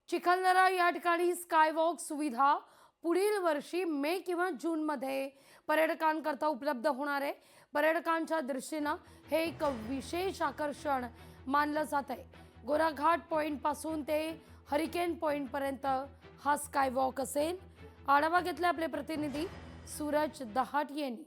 चिखलदरा या ठिकाणी स्कायवॉक सुविधा पुढील वर्षी मे किंवा जून मध्ये पर्यटकांकरता उपलब्ध होणार आहे। पर्यटकांच्या दृष्टीने हे एक विशेष आकर्षण मानलं जात आहे। गोराघाट पॉइंट पासून ते हरिकेन पॉइंट पर्यंत हा स्कायवॉक असेल। आढावा घेतला आपले प्रतिनिधी सूरज दहाट यांनी।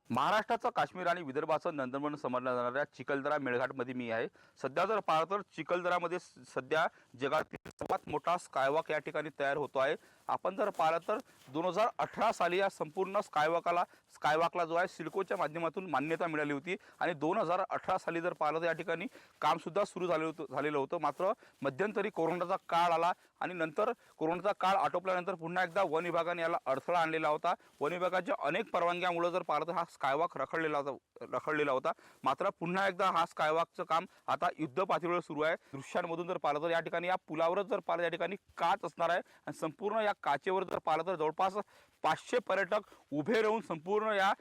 महाराष्ट्राचा काश्मीर आणि विदर्भाचं नंदनवन समजल्या जाणाऱ्या चिखलदरा मेळघाटमध्ये मी आहे। सध्या जर पाहिलं तर चिखलदरामध्ये सध्या जगातील सर्वात मोठा स्कायवॉक या ठिकाणी तयार होतो आहे। आपण जर पाहिलं तर 2018 साली या संपूर्ण स्कायवॉकला जो आहे सिडकोच्या माध्यमातून मान्यता मिळाली होती आणि 2018 साली जर पाहिलं तर या ठिकाणी काम सुद्धा सुरू झालेलं होतं। मात्र मध्यंतरी कोरोनाचा काळ आला आणि नंतर कोरोनाचा काळ आटोपल्यानंतर पुन्हा एकदा वन विभागाने याला अडथळा आणलेला होता। वन विभागाच्या अनेक परवानग्यामुळे जर पाहिलं तर हा स्कायवॉक रखडलेला होता। मात्र पुन्हा एकदा हा स्कायवॉकचं काम आता युद्ध पातळीवर सुरू आहे। दृश्यांमधून जर पाहिलं तर या ठिकाणी या पुलावरच जर पाहिलं या ठिकाणी काच असणार आहे आणि संपूर्ण या काचेवर जर पाहिलं तर जवळपास 500 पर्यटक उभे राहून संपूर्ण या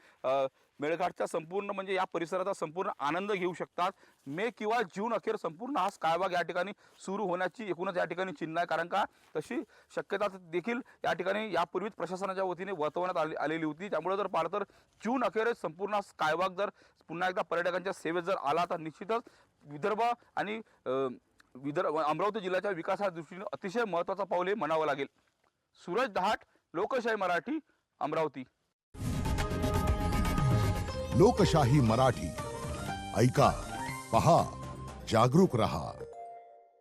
मेळघाटच्या संपूर्ण म्हणजे या परिसराचा संपूर्ण आनंद घेऊ शकतात। मे किंवा जून अखेर संपूर्ण हा स्कायवॉक या ठिकाणी सुरू होण्याची एकूणच या ठिकाणी चिन्ह आहे। कारण का तशी शक्यता देखील या ठिकाणी यापूर्वीच प्रशासनाच्या वतीने वर्तवण्यात आलेली होती। त्यामुळे जर पाहिलं तर जून अखेर संपूर्ण स्कायवॉक जर पुन्हा एकदा पर्यटकांच्या सेवेत जर आला तर निश्चितच विदर्भ आणि अमरावती जिल्ह्याच्या विकासाच्या दृष्टीने अतिशय महत्त्वाचा पाऊल हे म्हणावं लागेल। सूरज दहाट, लोकशाही मराठी, अमरावती। लोकशाही मराठी ऐका, पहा, जागरूक रहा।